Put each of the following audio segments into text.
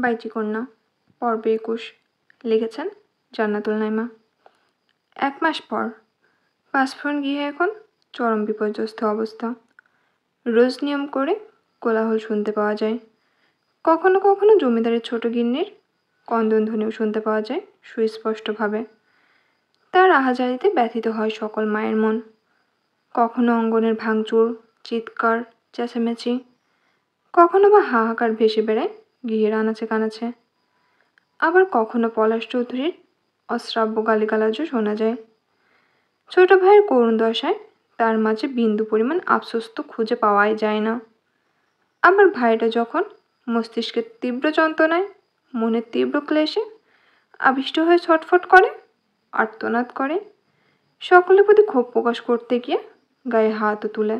বাইচি কন্যা পর্ব ২১ লিখেছেন জান্নাতুল নাইমা। ১ মাস পর পাঁচফোড়ন গৃহে এখন চরম বিপর্যস্ত অবস্থা। রোজ নিয়ম করে কোলাহল শুনতে পাওয়া যায়। কখনো কখনো জমিদারের ছোট গিন্নির ক্রন্দনধ্বনিও শুনতে পাওয়া যায় সুস্পষ্টভাবে। তার আহাজারিতে ব্যথিত হয় সকল মায়ের মন। কখনো অঙ্গনের ভাঙচুর, চিৎকার, চেঁচামেচি, কখনো বা হাহাকার ভেসে বেড়ায় গৃহের আনাচে কানাচে। আবার কখনো পলাশ চৌধুরীর অশ্রাব্য গালিগালাজও শোনা যায়। ছোট ভাইয়ের করুণ দশায় তার মাঝে বিন্দু পরিমাণ আফসোস তো খুঁজে পাওয়াই যায় না। আবার ভাইটা যখন মস্তিষ্কের তীব্র যন্ত্রণায়, মনের তীব্র ক্লেশে আবিষ্ট হয়ে ছটফট করে, আর্তনাদ করে, সকলের প্রতি ক্ষোভ প্রকাশ করতে গিয়ে গায়ে হাতও তুলে,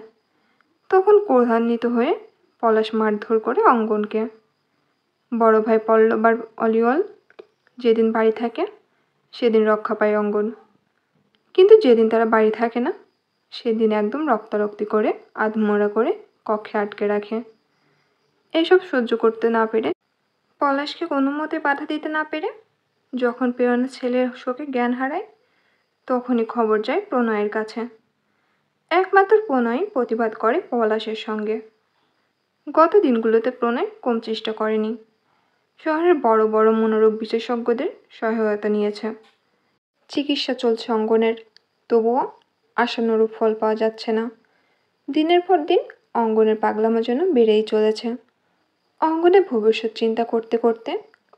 তখন ক্রোধান্বিত হয়ে পলাশ মারধর করে অঙ্গনকে। বড় ভাই পল্লব আর অলিওল যেদিন বাড়ি থাকে সেদিন রক্ষা পায় অঙ্গন, কিন্তু যেদিন তারা বাড়ি থাকে না সেদিন একদম রক্তারক্তি করে আধমরা করে কক্ষে আটকে রাখে। এসব সহ্য করতে না পেরে, পলাশকে কোনো মতে বাধা দিতে না পেরে যখন প্রেরণা ছেলের শোকে জ্ঞান হারায়, তখনই খবর যায় প্রণয়ের কাছে। একমাত্র প্রণয় প্রতিবাদ করে পলাশের সঙ্গে। গত দিনগুলোতে প্রণয় কম চেষ্টা করেনি। শহরের বড় বড় মনোরোগ বিশেষজ্ঞদের সহায়তা নিয়েছে। চিকিৎসা চলছে অঙ্গনের, তবুও আশানুরূপ ফল পাওয়া যাচ্ছে না। দিনের পর দিন অঙ্গনের পাগলামো যেন বেড়েই চলেছে। অঙ্গনের ভবিষ্যৎ চিন্তা করতে করতে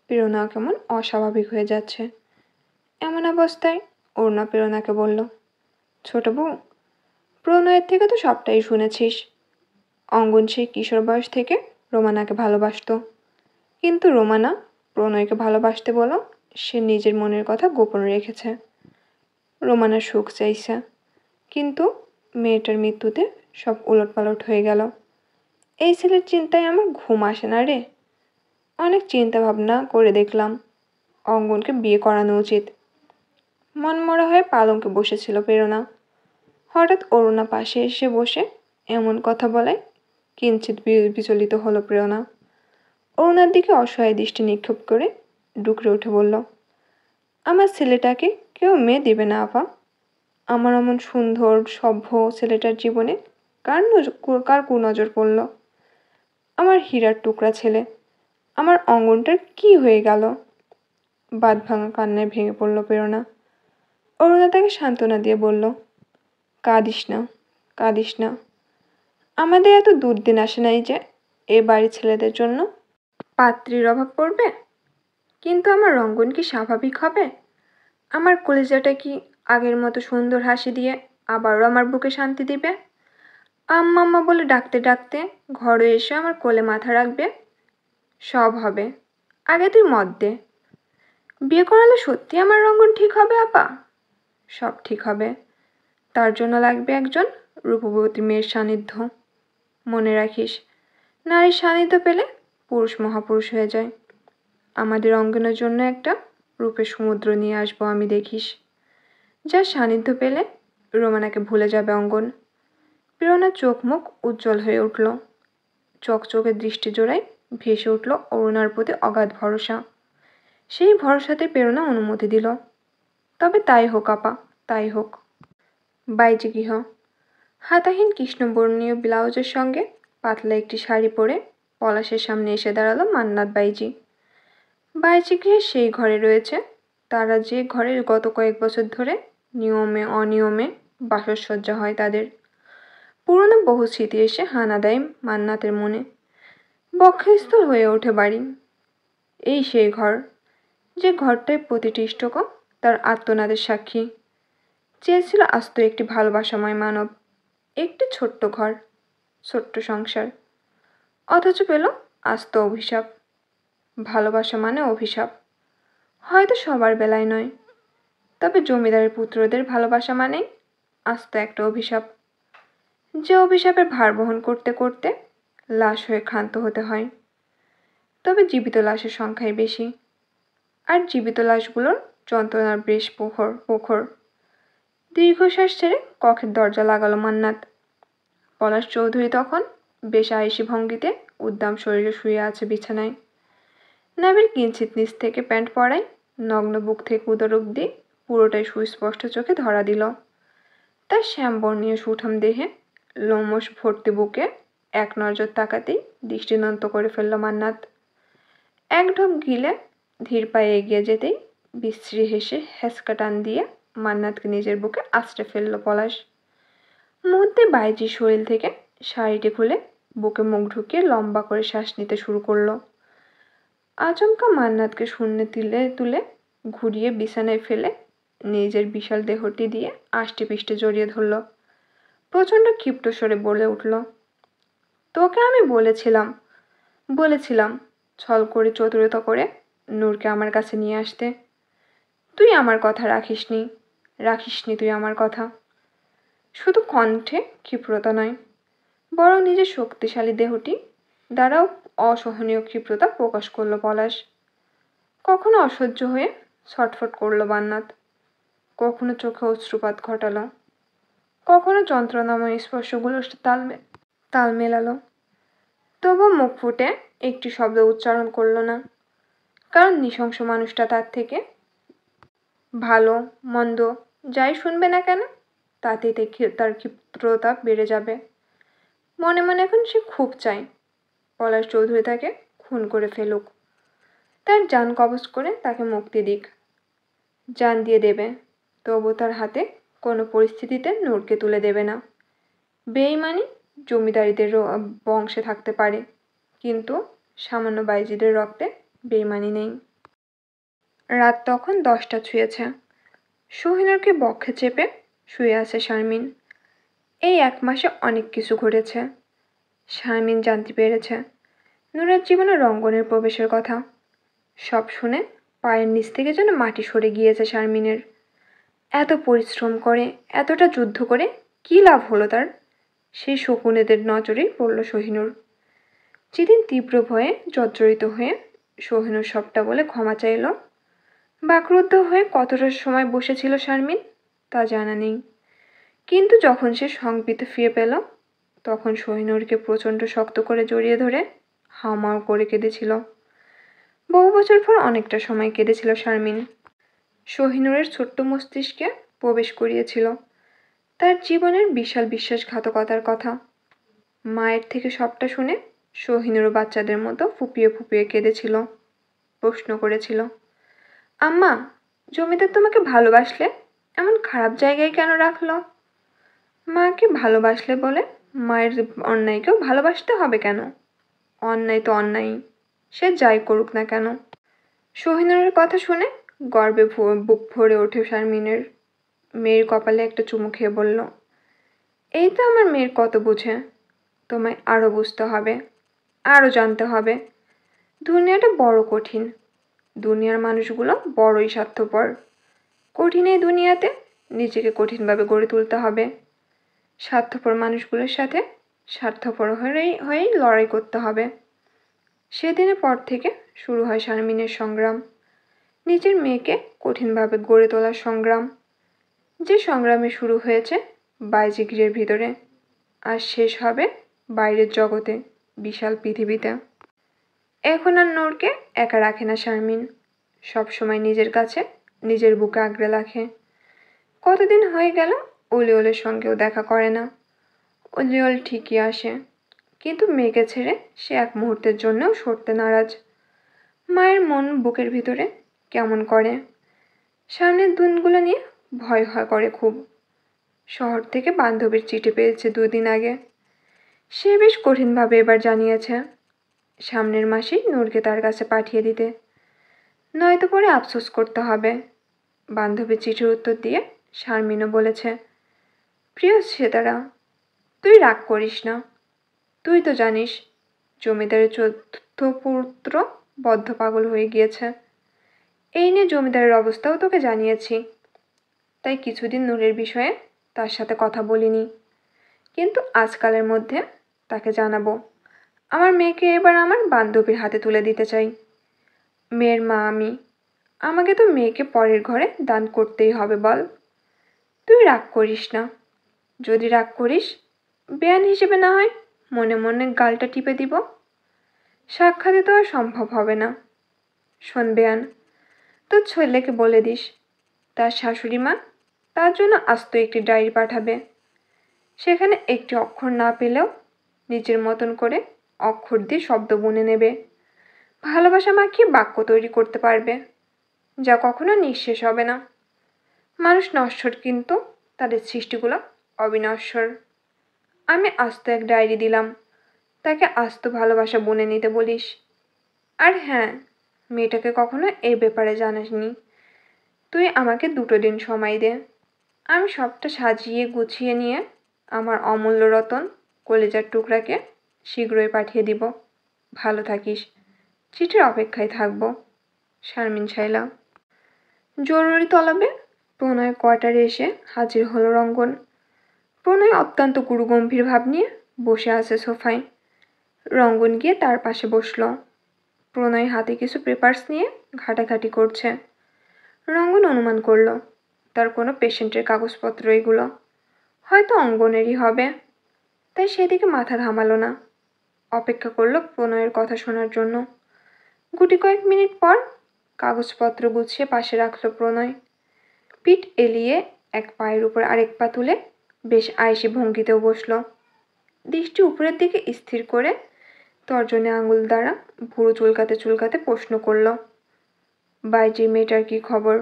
প্রেরণা কেমন অস্বাভাবিক হয়ে যাচ্ছে। এমন অবস্থায় অরুণা প্রেরণাকে বলল, ছোট বউ, প্রণয়ের থেকে তো সবটাই শুনেছিস। অঙ্গন সেই কিশোর বয়স থেকে রোমানাকে ভালোবাসতো, কিন্তু রোমানা প্রণয়কে ভালোবাসতে বলো সে নিজের মনের কথা গোপন রেখেছে। রোমানার সুখ চাইছে, কিন্তু মেয়েটার মৃত্যুতে সব উলটপালট হয়ে গেল। এই ছেলের চিন্তায় আমার ঘুম আসে না রে। অনেক চিন্তা ভাবনা করে দেখলাম অঙ্গনকে বিয়ে করানো উচিত। মনমরা হয়ে পালঙ্কে বসেছিল প্রেরণা। হঠাৎ অরুণা পাশে এসে বসে এমন কথা বলায় কিঞ্চিত বিচলিত হলো প্রেরণা। অরুণার দিকে অসহায় দৃষ্টি নিক্ষেপ করে ডুকরে উঠে বলল, আমার ছেলেটাকে কেউ মেয়ে দেবে না আপা। আমার এমন সুন্দর সভ্য ছেলেটার জীবনে কার কুনজর পড়ল? আমার হীরার টুকরা ছেলে, আমার অঙ্গনটার কি হয়ে গেল? বাঁধ ভাঙা কান্নায় ভেঙে পড়ল প্রেরণা। অরুণা তাকে সান্ত্বনা দিয়ে বলল, কাঁদিস না, কাঁদিস না। আমাদের এত দুর্দিন আসে নাই যে এ বাড়ির ছেলেদের জন্য পাত্রীর অভাব পড়বে। কিন্তু আমার রঙ্গন কি স্বাভাবিক হবে? আমার কলিজাটা কি আগের মতো সুন্দর হাসি দিয়ে আবারও আমার বুকে শান্তি দিবে? আম্মা বলে ডাকতে ডাকতে ঘরে এসে আমার কোলে মাথা রাখবে? সব হবে। আগে তুই মত দে। বিয়ে করালে সত্যি আমার রঙ্গন ঠিক হবে আপা? সব ঠিক হবে। তার জন্য লাগবে একজন রূপবতী মেয়ের সান্নিধ্য। মনে রাখিস, নারীর সান্নিধ্য পেলে পুরুষ মহাপুরুষ হয়ে যায়। আমাদের অঙ্গনের জন্য একটা রূপের সমুদ্র নিয়ে আসবো আমি, দেখিস। যার সান্নিধ্য পেলে রোমানাকে ভুলে যাবে অঙ্গন। প্রেরণার চোখ মুখ উজ্জ্বল হয়ে উঠল। চকচকে দৃষ্টি জোড়ায় ভেসে উঠল অরুণার প্রতি অগাধ ভরসা। সেই ভরসাতে প্রেরণা অনুমতি দিল। তবে তাই হোক আপা, তাই হোক। বাইজি গৃহ। হাতাহীন কৃষ্ণবর্ণীয় ব্লাউজের সঙ্গে পাতলা একটি শাড়ি পরে পলাশের সামনে এসে দাঁড়ালো মান্নাত বাইজি। বাইজি গৃহের সেই ঘরে রয়েছে তারা যে ঘরে গত কয়েক বছর ধরে নিয়মে অনিয়মে বাসসজ্জা হয় তাদের। পুরনো বহু স্মৃতি এসে হানা দেয় মান্নাতের মনে। বক্ষস্থল হয়ে ওঠে বাড়ি। এই সেই ঘর, যে ঘরটায় প্রতিটি ইষ্টক তার আত্মনাদের সাক্ষী। চেয়েছিল আস্ত একটি ভালোবাসাময় মানব, একটি ছোট্ট ঘর, ছোট্ট সংসার। অথচ পেল আস্ত অভিশাপ। ভালোবাসা মানে অভিশাপ। হয়তো সবার বেলায় নয়, তবে জমিদারের পুত্রদের ভালোবাসা মানেই আস্ত একটা অভিশাপ, যে অভিশাপের ভার বহন করতে করতে লাশ হয়ে ক্ষান্ত হতে হয়। তবে জীবিত লাশের সংখ্যাই বেশি, আর জীবিত লাশগুলোর যন্ত্রণার বেশ প্রখর। দীর্ঘশ্বাস ছেড়ে কক্ষের দরজা লাগালো মান্নাত। পলাশ চৌধুরী তখন বেশ আয়েসি ভঙ্গিতে উদ্দাম শরীরে শুয়ে আছে বিছানায়। নাবিল কিঞ্চিত নিচ থেকে প্যান্ট পরায়, নগ্ন বুক থেকে উদর অব্দি পুরোটাই সুস্পষ্ট চোখে ধরা দিল। তার শ্যামবর্ণীয় সুঠাম দেহে লোমশ ভর্তি বুকে এক নজর তাকাতেই দৃষ্টিনন্ত করে ফেলল মান্নাত। এক ঢোক গিলে ধীর পায়ে এগিয়ে যেতেই বিশ্রী হেসে হ্যাঁচকা টান দিয়ে মান্নাতকে নিজের বুকে আছড়ে ফেলল পলাশ। মুহূর্তে বাইজির শরীর থেকে শাড়িটি খুলে বুকে মুখ ঢুকিয়ে লম্বা করে শ্বাস নিতে শুরু করলো। আচমকা মান্নাতকে শূন্যে তুলে ঘুরিয়ে বিছানায় ফেলে নিজের বিশাল দেহটি দিয়ে আষ্টে পিষ্টে জড়িয়ে ধরল। প্রচণ্ড ক্ষিপ্ত স্বরে বলে উঠল, তোকে আমি বলেছিলাম ছল করে চতুরতা করে নূরকে আমার কাছে নিয়ে আসতে। তুই আমার কথা রাখিসনি তুই আমার কথা। শুধু কণ্ঠে ক্ষিপ্রতা নয়, বরং নিজের শক্তিশালী দেহটি দ্বারাও অসহনীয় ক্ষিপ্রতা প্রকাশ করল পলাশ। কখনো অসহ্য হয়ে ছটফট করল মান্নাত, কখনো চোখে অশ্রুপাত ঘটালো, কখনো যন্ত্রণাময় স্পর্শগুলোর তাল মেলালো। তবু মুখ ফুটে একটি শব্দ উচ্চারণ করল না, কারণ নৃশংস মানুষটা তার থেকে ভালো মন্দ যাই শুনবে না কেন তাতেই তার ক্ষিপ্রতা বেড়ে যাবে। মনে মনে এখন সে খুব চায় পলাশ চৌধুরী তাকে খুন করে ফেলুক, তার জান কবজ করে তাকে মুক্তি দিক। জান দিয়ে দেবে, তবু তার হাতে কোনো পরিস্থিতিতে নূরকে তুলে দেবে না। বেঈমানি জমিদারিদের বংশে থাকতে পারে, কিন্তু সামান্য বাইজিদের রক্তে বেঈমানি নেই। রাত তখন 10টা ছুঁয়েছে। সোহিনুরকে বক্ষে চেপে শুয়ে আছে শারমিন। এই 1 মাসে অনেক কিছু ঘটেছে। শারমিন জানতে পেরেছে নূরের জীবনে রঙ্গনের প্রবেশের কথা। সব শুনে পায়ের নিচ থেকে যেন মাটি সরে গিয়েছে শারমিনের। এত পরিশ্রম করে, এতটা যুদ্ধ করে কী লাভ হলো তার? সেই শকুনেদের নজরেই পড়ল সোহিনুর। যেদিন তীব্র ভয়ে জর্জরিত হয়ে সোহিনুর সবটা বলে ক্ষমা চাইল, বাকরুদ্ধ হয়ে কতটা সময় বসেছিল শারমিন তা জানা নেই। কিন্তু যখন সে সংবিত ফিরে পেল, তখন সোহিনুরকে প্রচণ্ড শক্ত করে জড়িয়ে ধরে হাউমাউ করে কেঁদেছিল। বহু বছর পর অনেকটা সময় কেঁদেছিল শারমিন। সোহিনুরের ছোট্ট মস্তিষ্কে প্রবেশ করিয়েছিল তার জীবনের বিশাল বিশ্বাসঘাতকতার কথা। মায়ের থেকে সবটা শুনে সোহিনুরও বাচ্চাদের মতো ফুপিয়ে ফুপিয়ে কেঁদেছিল, প্রশ্ন করেছিল, আম্মা, জমিদার তোমাকে ভালোবাসলে এমন খারাপ জায়গায় কেন রাখলো? মাকে ভালোবাসলে বলে মায়ের অন্যায়কেও ভালোবাসতে হবে কেন? অন্যায় তো অন্যায়, সে যাই করুক না কেন। সোহিনুরের কথা শুনে গর্বে বুক ভরে ওঠে শারমিনের। মেয়ের কপালে একটা চুমু খেয়ে বলল, এই তো আমার মেয়ের কত বুঝে। তোমায় আরও বুঝতে হবে, আরও জানতে হবে। দুনিয়াটা বড় কঠিন, দুনিয়ার মানুষগুলো বড়ই স্বার্থপর। কঠিন এই দুনিয়াতে নিজেকে কঠিনভাবে গড়ে তুলতে হবে। স্বার্থপর মানুষগুলোর সাথে স্বার্থপর হয়েই লড়াই করতে হবে। সেদিনের পর থেকে শুরু হয় শারমিনের সংগ্রাম, নিজের মেয়েকে কঠিনভাবে গড়ে তোলার সংগ্রাম। যে সংগ্রামে শুরু হয়েছে বাইজিগিরের ভিতরে, আর শেষ হবে বাইরের জগতে, বিশাল পৃথিবীতে। এখন আর নূরকে একা রাখে না শারমিন, সবসময় নিজের কাছে নিজের বুকে আগলে রাখে। কতদিন হয়ে গেল অলিওলের সঙ্গেও দেখা করে না। অলিওল ঠিকই আসে, কিন্তু মেয়েকে ছেড়ে সে এক মুহূর্তের জন্যও সরতে নারাজ। মায়ের মন বুকের ভিতরে কেমন করে। সামনের দিনগুলো নিয়ে ভয় করে খুব। শহর থেকে বান্ধবীর চিঠি পেয়েছে 2 দিন আগে। সে বেশ কঠিনভাবে এবার জানিয়েছে সামনের মাসেই নূরকে তার কাছে পাঠিয়ে দিতে, নয়তো পরে আফসোস করতে হবে। বান্ধবীর চিঠির উত্তর দিয়ে শারমিনও বলেছে, প্রিয় শ্বেতারা, তুই রাগ করিস না। তুই তো জানিস জমিদারের 4র্থ পুত্র বদ্ধ পাগল হয়ে গিয়েছে। এই নিয়ে জমিদারের অবস্থাও তোকে জানিয়েছি, তাই কিছুদিন নূরের বিষয়ে তার সাথে কথা বলিনি, কিন্তু আজকালের মধ্যে তাকে জানাবো। আমার মেয়েকে এবার আমার বান্ধবীর হাতে তুলে দিতে চাই। মেয়ের মা আমি, আমাকে তো মেয়েকে পরের ঘরে দান করতেই হবে বল। তুই রাগ করিস না। যদি রাগ করিস, বেয়ান হিসেবে না হয় মনে মনে গালটা টিপে দিব। সাক্ষাতে তো আর সম্ভব হবে না। শোন বেয়ান, তোর ছেলেকে বলে দিস তার শাশুড়ি মা তার জন্য আস্ত একটি ডায়েরি পাঠাবে। সেখানে একটি অক্ষর না পেলেও নিজের মতন করে অক্ষর দিয়ে শব্দ বুনে নেবে। ভালোবাসা মাখিয়ে বাক্য তৈরি করতে পারবে, যা কখনো নিঃশেষ হবে না। মানুষ নশ্বর, কিন্তু তাদের সৃষ্টিগুলো অবিনশ্বর। আমি আস্ত এক ডায়েরি দিলাম, তাকে আস্ত ভালোবাসা বুনে নিতে বলিস। আর হ্যাঁ, মেয়েটাকে কখনো এই ব্যাপারে জানাসনি। তুই আমাকে 2 দিন সময় দে, আমি সবটা সাজিয়ে গুছিয়ে নিয়ে আমার অমূল্য রতন কলিজার টুকরাকে শীঘ্রই পাঠিয়ে দিব। ভালো থাকিস। চিঠির অপেক্ষায় থাকব। শারমিন শাইলা। জরুরি তলবে প্রণয় কোয়ার্টারে এসে হাজির হলো রঙ্গন। প্রণয় অত্যন্ত গুরুগম্ভীর ভাব নিয়ে বসে আছে সোফায়। রঙ্গন গিয়ে তার পাশে বসল। প্রণয় হাতে কিছু পেপারস নিয়ে ঘাটাঘাটি করছে। রঙ্গন অনুমান করল তার কোনো পেশেন্টের কাগজপত্র এগুলো, হয়তো অঙ্গনেরই হবে, তাই সেদিকে মাথা ঘামালো না। অপেক্ষা করল প্রণয়ের কথা শোনার জন্য। গুটি কয়েক মিনিট পর কাগজপত্র গুছিয়ে পাশে রাখল প্রণয়। পিঠ এলিয়ে এক পায়ের উপর আরেক পা তুলে বেশ আয়েসি ভঙ্গিতেও বসল। দৃষ্টি উপরের দিকে স্থির করে তর্জনী আঙুল দ্বারা ভুরু চুলকাতে চুলকাতে প্রশ্ন করল, বাইজির মেয়েটার কি খবর?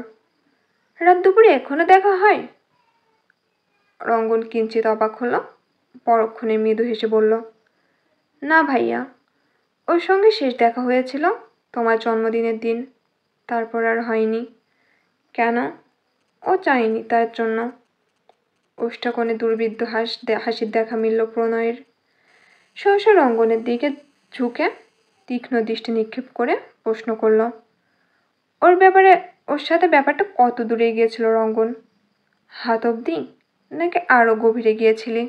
রাত দুপুরে এখনো দেখা হয়? রঙ্গন কিঞ্চিত অবাক হলো, পরক্ষণে মৃদু হেসে বলল, না ভাইয়া, ওর সঙ্গে শেষ দেখা হয়েছিল তোমার জন্মদিনের দিন, তারপর আর হয়নি। কেন? ও চায়নি তার জন্য। ওষ্ঠাকোণে দুর্বিদ্ধ হাসির দেখা মিলল প্রণয়ের। সহসা রঙ্গনের দিকে ঝুঁকে তীক্ষ্ণ দৃষ্টি নিক্ষেপ করে প্রশ্ন করল, ওর সাথে ব্যাপারটা কত দূরে গিয়েছিল রঙ্গন? হাত অবধি নাকি আরও গভীরে গিয়েছিলি?